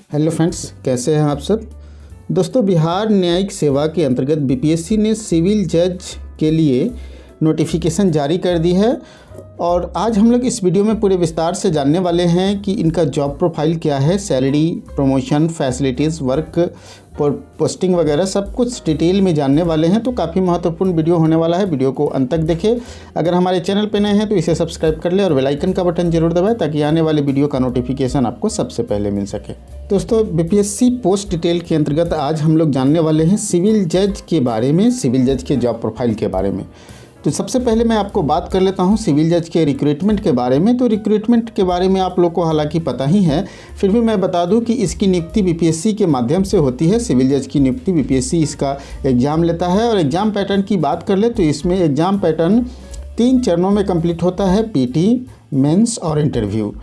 Hello friends, कैसे हैं आप सब। दोस्तों, बिहार न्यायिक सेवा के अंतर्गत बीपीएससी ने सिविल जज के लिए नोटिफिकेशन जारी कर दी है और आज हम लोग इस वीडियो में पूरे विस्तार से जानने वाले हैं कि इनका जॉब प्रोफाइल क्या है, salary, promotion, facilities, work, posting वगैरह सब कुछ डिटेल में जानने वाले हैं। तो काफ़ी महत्वपूर्ण वीडियो होने वाला है, वीडियो को अंत तक देखें। अगर हमारे चैनल पर नए हैं तो इसे सब्सक्राइब कर लें और बेल आइकन का बटन जरूर दबाएं ताकि आने वाले वीडियो का नोटिफिकेशन आपको सबसे पहले मिल सके। दोस्तों, बीपीएससी पोस्ट डिटेल के अंतर्गत आज हम लोग जानने वाले हैं सिविल जज के बारे में, सिविल जज के जॉब प्रोफाइल के बारे में। तो सबसे पहले मैं आपको बात कर लेता हूं सिविल जज के रिक्रूटमेंट के बारे में। तो रिक्रूटमेंट के बारे में आप लोग को हालांकि पता ही है, फिर भी मैं बता दूं कि इसकी नियुक्ति बीपीएससी के माध्यम से होती है। सिविल जज की नियुक्ति बीपीएससी इसका एग्ज़ाम लेता है। और एग्ज़ाम पैटर्न की बात कर ले तो इसमें एग्ज़ाम पैटर्न 3 चरणों में कंप्लीट होता है, पीटी, मेंस और इंटरव्यू।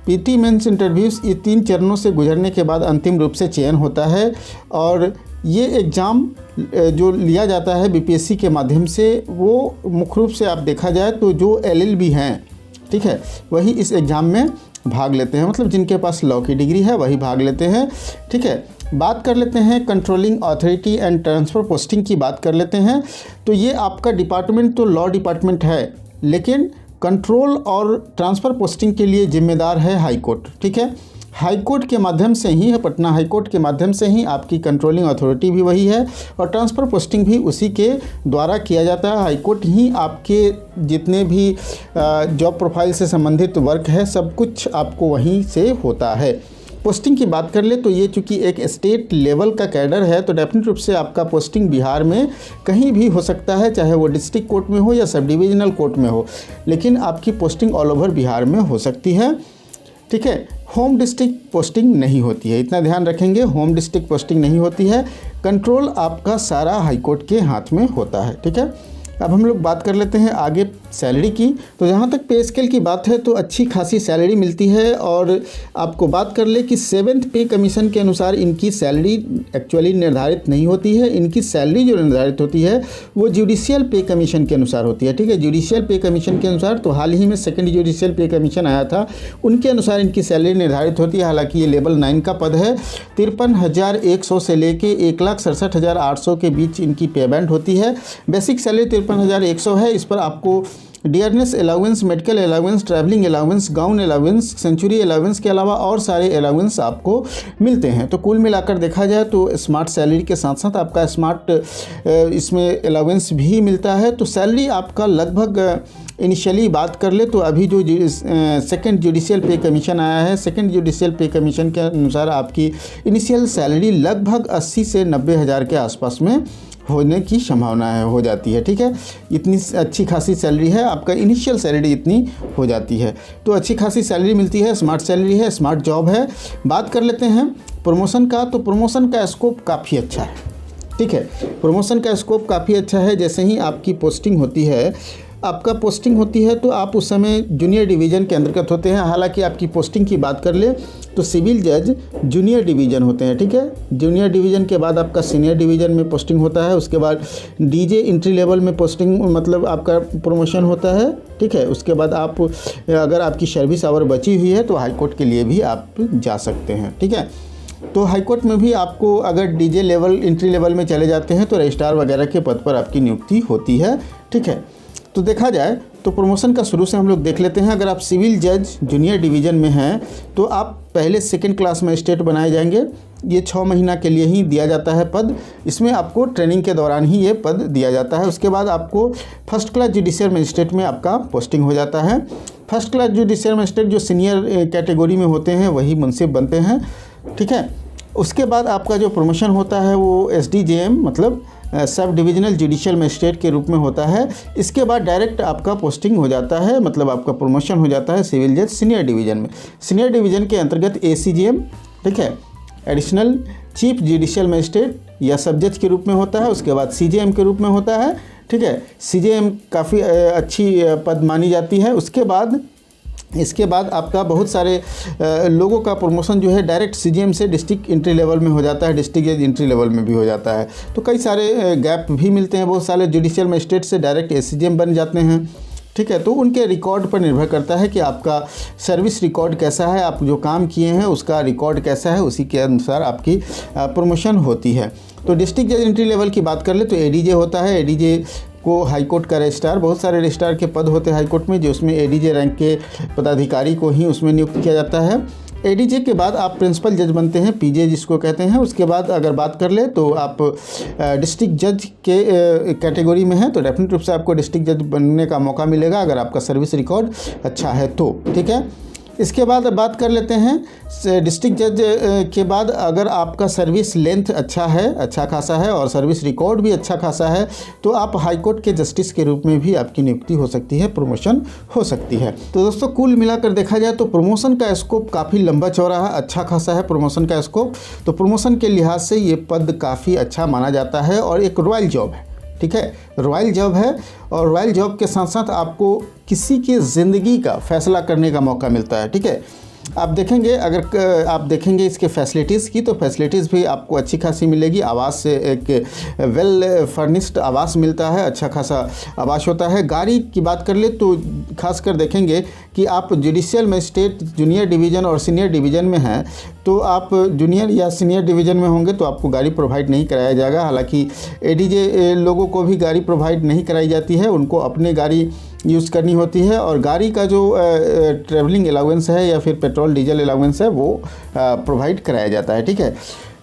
पीटी, मेंस, इंटरव्यूज़, ये 3 चरणों से गुजरने के बाद अंतिम रूप से चयन होता है। और ये एग्ज़ाम जो लिया जाता है बीपीएससी के माध्यम से, वो मुख्य रूप से आप देखा जाए तो जो एलएलबी हैं, ठीक है, वही इस एग्ज़ाम में भाग लेते हैं। मतलब जिनके पास लॉ की डिग्री है वही भाग लेते हैं, ठीक है। बात कर लेते हैं controlling authority and transfer posting की बात कर लेते हैं। तो ये आपका डिपार्टमेंट तो लॉ डिपार्टमेंट है, लेकिन कंट्रोल और ट्रांसफ़र पोस्टिंग के लिए जिम्मेदार है हाई कोर्ट, ठीक है। हाई कोर्ट के माध्यम से ही है, पटना हाई कोर्ट के माध्यम से ही आपकी कंट्रोलिंग अथॉरिटी भी वही है और ट्रांसफ़र पोस्टिंग भी उसी के द्वारा किया जाता है। हाई कोर्ट ही आपके जितने भी जॉब प्रोफाइल से संबंधित वर्क है सब कुछ आपको वहीं से होता है। पोस्टिंग की बात कर ले तो ये चूँकि एक स्टेट लेवल का कैडर है तो डेफिनेट रूप से आपका पोस्टिंग बिहार में कहीं भी हो सकता है, चाहे वो डिस्ट्रिक्ट कोर्ट में हो या सब डिविजनल कोर्ट में हो, लेकिन आपकी पोस्टिंग ऑल ओवर बिहार में हो सकती है, ठीक है। होम डिस्ट्रिक्ट पोस्टिंग नहीं होती है, इतना ध्यान रखेंगे, होम डिस्ट्रिक्ट पोस्टिंग नहीं होती है। कंट्रोल आपका सारा हाई कोर्ट के हाथ में होता है, ठीक है। अब हम लोग बात कर लेते हैं आगे सैलरी की। तो जहाँ तक पे स्केल की बात है तो अच्छी खासी सैलरी मिलती है। और आपको बात कर ले कि 7th पे कमीशन के अनुसार इनकी सैलरी एक्चुअली निर्धारित नहीं होती है। इनकी सैलरी जो निर्धारित होती है वो जुडिशियल पे कमीशन के अनुसार होती है, ठीक है। जुडिशियल पे कमीशन के अनुसार, तो हाल ही में 2nd जुडिशियल पे कमीशन आया था, उनके अनुसार इनकी सैलरी निर्धारित होती है। हालांकि ये लेवल 9 का पद है। 53,100 से लेके 1,67,800 के बीच इनकी पे बैंड होती है। बेसिक सैलरी 53,100 है। इस पर आपको dearness allowance, medical allowance, travelling allowance, gown allowance, century allowance के अलावा और सारे अलाउंस आपको मिलते हैं। तो कुल मिलाकर देखा जाए तो स्मार्ट सैलरी के साथ साथ आपका स्मार्ट इसमें अलाउंस भी मिलता है। तो सैलरी आपका लगभग इनिशियली बात कर ले तो अभी जो 2nd जुडिशियल पे कमीशन आया है, 2nd जुडिशियल पे कमीशन के अनुसार आपकी इनिशियल सैलरी लगभग 80 से 90 हज़ार के आसपास में होने की संभावना है, हो जाती है, ठीक है। इतनी अच्छी खासी सैलरी है, आपका इनिशियल सैलरी इतनी हो जाती है। तो अच्छी खासी सैलरी मिलती है, स्मार्ट सैलरी है, स्मार्ट जॉब है। बात कर लेते हैं प्रमोशन का। तो प्रमोशन का स्कोप काफ़ी अच्छा है, ठीक है। प्रमोशन का स्कोप काफ़ी अच्छा है। जैसे ही आपकी पोस्टिंग होती है, तो आप उस समय जूनियर डिवीज़न के अंतर्गत होते हैं। हालांकि आपकी पोस्टिंग की बात कर ले तो सिविल जज जूनियर डिवीज़न होते हैं, ठीक है। जूनियर डिवीज़न के बाद आपका सीनियर डिवीज़न में पोस्टिंग होता है। उसके बाद डीजे एंट्री लेवल में पोस्टिंग, मतलब आपका प्रमोशन होता है, ठीक है। उसके बाद आप, अगर आपकी सर्विस आवर बची हुई है तो हाई कोर्ट के लिए भी आप जा सकते हैं, ठीक है। तो हाई कोर्ट में भी आपको अगर डीजे लेवल, एंट्री लेवल में चले जाते हैं तो रजिस्ट्रार वगैरह के पद पर आपकी नियुक्ति होती है, ठीक है। तो देखा जाए तो प्रमोशन का शुरू से हम लोग देख लेते हैं। अगर आप सिविल जज जूनियर डिवीज़न में हैं तो आप पहले 2nd क्लास मजिस्ट्रेट बनाए जाएंगे। ये 6 महीना के लिए ही दिया जाता है पद। इसमें आपको ट्रेनिंग के दौरान ही ये पद दिया जाता है। उसके बाद आपको 1st क्लास जुडिशियल मजिस्ट्रेट में आपका पोस्टिंग हो जाता है। 1st क्लास जुडिशियल मजिस्ट्रेट जो सीनियर कैटेगरी में होते हैं वही मुंसिफ बनते हैं, ठीक है। उसके बाद आपका जो प्रमोशन होता है वो SDJM, मतलब सब डिविजनल जुडिशियल मजिस्ट्रेट के रूप में होता है। इसके बाद डायरेक्ट आपका पोस्टिंग हो जाता है, मतलब आपका प्रमोशन हो जाता है सिविल जज सीनियर डिवीज़न में। सीनियर डिवीज़न के अंतर्गत ACJM, ठीक है, एडिशनल चीफ जुडिशियल मजिस्ट्रेट या सब जज के रूप में होता है। उसके बाद CJM के रूप में होता है, ठीक है। CJM काफ़ी अच्छी पद मानी जाती है। इसके बाद आपका बहुत सारे लोगों का प्रमोशन जो है डायरेक्ट CJM से डिस्ट्रिक्ट एंट्री लेवल में हो जाता है, डिस्ट्रिक्ट जज एंट्री लेवल में भी हो जाता है। तो कई सारे गैप भी मिलते हैं। बहुत सारे जुडिशियल मजिस्ट्रेट से डायरेक्ट SCJM बन जाते हैं, ठीक है। तो उनके रिकॉर्ड पर निर्भर करता है कि आपका सर्विस रिकॉर्ड कैसा है, आप जो काम किए हैं उसका रिकॉर्ड कैसा है, उसी के अनुसार आपकी प्रमोशन होती है। तो डिस्ट्रिक्ट जज एंट्री लेवल की बात कर ले तो एडीजे होता है। एडीजे को हाईकोर्ट का रजिस्ट्रार, बहुत सारे रजिस्ट्रार के पद होते हैं हाईकोर्ट में, जो उसमें एडीजे रैंक के पदाधिकारी को ही उसमें नियुक्त किया जाता है। एडीजे के बाद आप प्रिंसिपल जज बनते हैं, पीजे जिसको कहते हैं। उसके बाद अगर बात कर ले तो आप डिस्ट्रिक्ट जज के कैटेगरी में हैं, तो डेफिनेट रूप से आपको डिस्ट्रिक्ट जज बनने का मौका मिलेगा अगर आपका सर्विस रिकॉर्ड अच्छा है तो, ठीक है। इसके बाद बात कर लेते हैं डिस्ट्रिक्ट जज के बाद अगर आपका सर्विस लेंथ अच्छा है, अच्छा खासा है और सर्विस रिकॉर्ड भी अच्छा खासा है, तो आप हाई कोर्ट के जस्टिस के रूप में भी आपकी नियुक्ति हो सकती है, प्रमोशन हो सकती है। तो दोस्तों कुल मिलाकर देखा जाए तो प्रमोशन का स्कोप काफ़ी लंबा चौड़ा है, अच्छा खासा है प्रमोशन का स्कोप। तो प्रमोशन के लिहाज से ये पद काफ़ी अच्छा माना जाता है और एक रॉयल जॉब है, ठीक है। रॉयल जॉब है और रॉयल जॉब के साथ साथ आपको किसी की ज़िंदगी का फैसला करने का मौका मिलता है, ठीक है। आप देखेंगे, अगर आप देखेंगे इसके फैसिलिटीज़ की, तो फैसिलिटीज़ भी आपको अच्छी खासी मिलेगी। आवास से एक वेल फर्निश्ड आवास मिलता है, अच्छा खासा आवास होता है। गाड़ी की बात कर ले तो खासकर देखेंगे कि आप जुडिशियल मजिस्ट्रेट जूनियर डिवीज़न और सीनियर डिवीज़न में हैं, तो आप जूनियर या सीनियर डिवीज़न में होंगे तो आपको गाड़ी प्रोवाइड नहीं कराया जाएगा। हालांकि एडीजे लोगों को भी गाड़ी प्रोवाइड नहीं कराई जाती है, उनको अपनी गाड़ी यूज़ करनी होती है और गाड़ी का जो ट्रैवलिंग अलाउंस है या फिर पेट्रोल डीजल अलाउंस है वो प्रोवाइड कराया जाता है, ठीक है।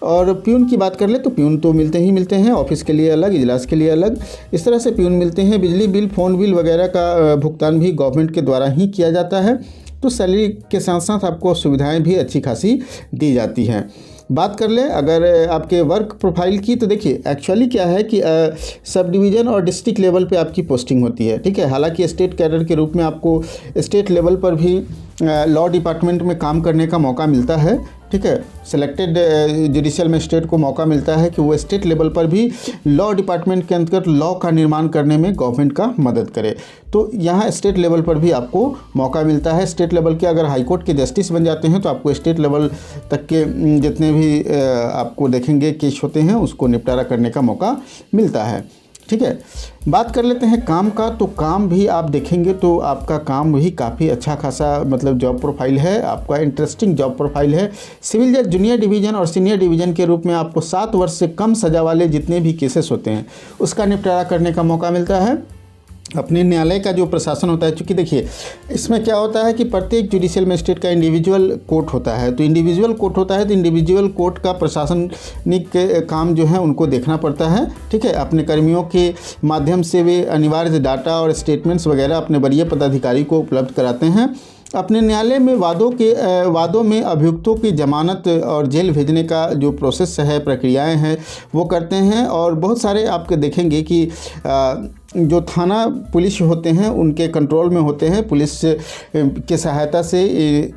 और प्यून की बात कर ले तो प्यून तो मिलते ही मिलते हैं, ऑफिस के लिए अलग, इजलास के लिए अलग, इस तरह से प्यून मिलते हैं। बिजली बिल, फ़ोन बिल वगैरह का भुगतान भी गवर्नमेंट के द्वारा ही किया जाता है। तो सैलरी के साथ साथ आपको सुविधाएं भी अच्छी खासी दी जाती हैं। बात कर ले अगर आपके वर्क प्रोफाइल की, तो देखिए एक्चुअली क्या है कि सब डिवीज़न और डिस्ट्रिक्ट लेवल पे आपकी पोस्टिंग होती है, ठीक है। हालांकि स्टेट कैडर के रूप में आपको स्टेट लेवल पर भी लॉ डिपार्टमेंट में काम करने का मौका मिलता है, ठीक है। सेलेक्टेड जुडिशियल मजिस्ट्रेट को मौका मिलता है कि वो स्टेट लेवल पर भी लॉ डिपार्टमेंट के अंतर्गत लॉ का निर्माण करने में गवर्नमेंट का मदद करे। तो यहाँ स्टेट लेवल पर भी आपको मौका मिलता है। स्टेट लेवल के अगर हाई कोर्ट के जस्टिस बन जाते हैं तो आपको स्टेट लेवल तक के जितने भी आपको देखेंगे केस होते हैं उसको निपटारा करने का मौका मिलता है, ठीक है। बात कर लेते हैं काम का, तो काम भी आप देखेंगे तो आपका काम भी काफ़ी अच्छा खासा मतलब जॉब प्रोफाइल है, आपका इंटरेस्टिंग जॉब प्रोफाइल है। सिविल जज जूनियर डिवीज़न और सीनियर डिवीज़न के रूप में आपको 7 वर्ष से कम सज़ा वाले जितने भी केसेस होते हैं उसका निपटारा करने का मौका मिलता है। अपने न्यायालय का जो प्रशासन होता है, चूँकि देखिए इसमें क्या होता है कि प्रत्येक जुडिशियल मजिस्ट्रेट का इंडिविजुअल कोर्ट होता है, तो इंडिविजुअल कोर्ट होता है तो इंडिविजुअल कोर्ट का प्रशासनिक काम जो है उनको देखना पड़ता है, ठीक है। अपने कर्मियों के माध्यम से वे अनिवार्य डाटा और स्टेटमेंट्स वगैरह अपने वरीय पदाधिकारी को उपलब्ध कराते हैं। अपने न्यायालय में वादों में अभियुक्तों की जमानत और जेल भेजने का जो प्रोसेस है, प्रक्रियाएं हैं वो करते हैं। और बहुत सारे आपके देखेंगे कि जो थाना पुलिस होते हैं उनके कंट्रोल में होते हैं। पुलिस के सहायता से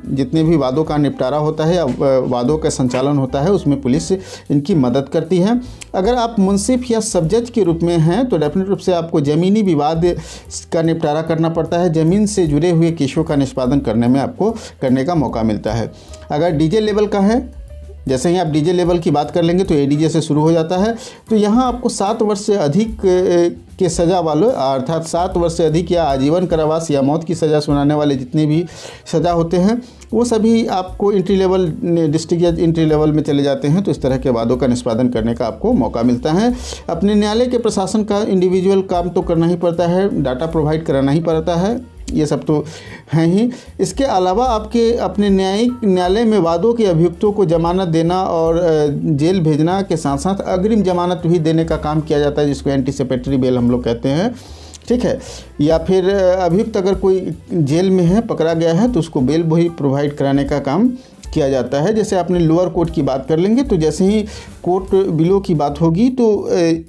जितने भी वादों का निपटारा होता है या वादों का संचालन होता है उसमें पुलिस इनकी मदद करती है। अगर आप मुंसिफ या सब जज के रूप में हैं तो डेफिनेट रूप से आपको ज़मीनी विवाद का निपटारा करना पड़ता है, ज़मीन से जुड़े हुए केसों का निष्पादन करने का मौका मिलता है। अगर डीजे लेवल का है, जैसे ही आप डीजे लेवल की बात कर लेंगे तो एडीजे से शुरू हो जाता है, तो यहाँ आपको 7 वर्ष से अधिक के सज़ा वाले अर्थात 7 वर्ष से अधिक या आजीवन कारावास या मौत की सज़ा सुनाने वाले जितने भी सज़ा होते हैं वो सभी आपको एंट्री लेवल डिस्ट्रिक्ट जज एंट्री लेवल में चले जाते हैं। तो इस तरह के वादों का निष्पादन करने का आपको मौका मिलता है। अपने न्यायालय के प्रशासन का इंडिविजुअल काम तो करना ही पड़ता है, डाटा प्रोवाइड कराना ही पड़ता है, ये सब तो हैं ही। इसके अलावा आपके अपने न्यायालय में वादों के अभियुक्तों को जमानत देना और जेल भेजना के साथ साथ अग्रिम जमानत भी देने का काम किया जाता है, जिसको एंटीसिपेटरी बेल हम लोग कहते हैं, ठीक है। या फिर अभियुक्त अगर कोई जेल में है, पकड़ा गया है, तो उसको बेल भी प्रोवाइड कराने का काम किया जाता है। जैसे आपने लोअर कोर्ट की बात कर लेंगे तो जैसे ही कोर्ट बिलो की बात होगी तो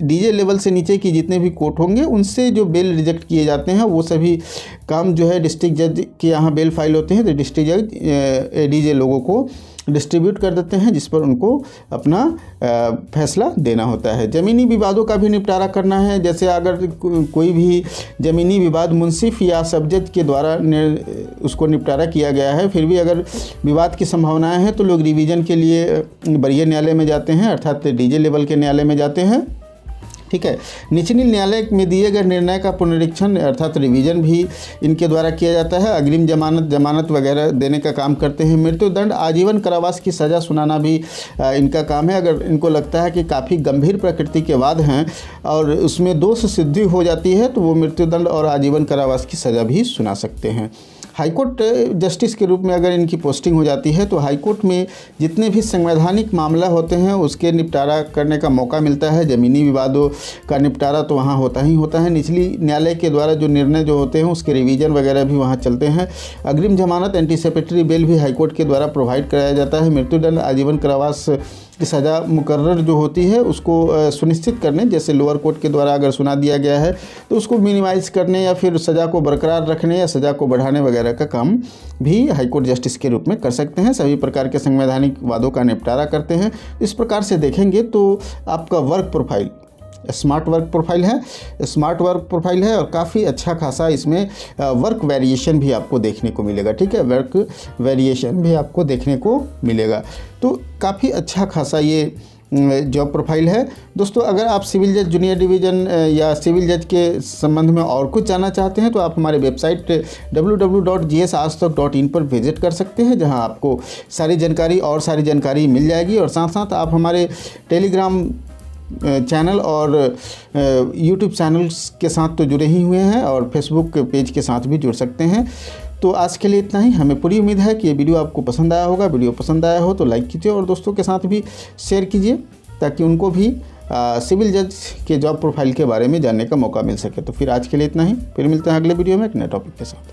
डीजे लेवल से नीचे की जितने भी कोर्ट होंगे उनसे जो बेल रिजेक्ट किए जाते हैं वो सभी काम जो है डिस्ट्रिक्ट जज के यहाँ बेल फाइल होते हैं, तो डिस्ट्रिक्ट जज डीजे लोगों को डिस्ट्रीब्यूट कर देते हैं, जिस पर उनको अपना फैसला देना होता है। ज़मीनी विवादों का भी निपटारा करना है। जैसे अगर कोई भी ज़मीनी विवाद मुंसिफ या सब जज के द्वारा उसको निपटारा किया गया है, फिर भी अगर विवाद की संभावनाएं हैं तो लोग रिवीजन के लिए वरीय न्यायालय में जाते हैं, अर्थात डीजे लेवल के न्यायालय में जाते हैं, ठीक है। निचली न्यायालय में दिए गए निर्णय का पुनरीक्षण अर्थात रिवीजन भी इनके द्वारा किया जाता है। अग्रिम जमानत वगैरह देने का काम करते हैं। मृत्युदंड, आजीवन कारावास की सज़ा सुनाना भी इनका काम है। अगर इनको लगता है कि काफ़ी गंभीर प्रकृति के वाद हैं और उसमें दोष सिद्धि हो जाती है तो वो मृत्युदंड और आजीवन कारावास की सज़ा भी सुना सकते हैं। हाईकोर्ट जस्टिस के रूप में अगर इनकी पोस्टिंग हो जाती है तो हाईकोर्ट में जितने भी संवैधानिक मामला होते हैं उसके निपटारा करने का मौका मिलता है। ज़मीनी विवादों का निपटारा तो वहाँ होता ही होता है। निचली न्यायालय के द्वारा जो निर्णय जो होते हैं उसके रिवीजन वगैरह भी वहाँ चलते हैं। अग्रिम जमानत, एंटीसिपेटरी बेल भी हाईकोर्ट के द्वारा प्रोवाइड कराया जाता है। मृत्युदंड, आजीवन कारावास की सज़ा मुकर्रर जो होती है उसको सुनिश्चित करने, जैसे लोअर कोर्ट के द्वारा अगर सुना दिया गया है तो उसको मिनिमाइज़ करने या फिर सज़ा को बरकरार रखने या सज़ा को बढ़ाने वगैरह का काम भी हाईकोर्ट जस्टिस के रूप में कर सकते हैं। सभी प्रकार के संवैधानिक वादों का निपटारा करते हैं। इस प्रकार से देखेंगे तो आपका work profile smart work profile है और काफ़ी अच्छा खासा इसमें वर्क वेरिएशन भी आपको देखने को मिलेगा। ठीक है, वर्क वेरिएशन भी आपको देखने को मिलेगा। तो काफ़ी अच्छा खासा ये जॉब प्रोफाइल है। दोस्तों, अगर आप सिविल जज जूनियर डिवीज़न या सिविल जज के संबंध में और कुछ जानना चाहते हैं तो आप हमारे वेबसाइट www.gsajtak.in पर विजिट कर सकते हैं, जहां आपको सारी जानकारी मिल जाएगी। और साथ साथ आप हमारे टेलीग्राम चैनल और यूट्यूब चैनल्स के साथ तो जुड़े ही हुए हैं और फेसबुक पेज के साथ भी जुड़ सकते हैं। तो आज के लिए इतना ही। हमें पूरी उम्मीद है कि ये वीडियो आपको पसंद आया होगा। वीडियो पसंद आया हो तो लाइक कीजिए और दोस्तों के साथ भी शेयर कीजिए ताकि उनको भी सिविल जज के जॉब प्रोफाइल के बारे में जानने का मौका मिल सके। तो फिर आज के लिए इतना ही, फिर मिलते हैं अगले वीडियो में एक नए टॉपिक के साथ।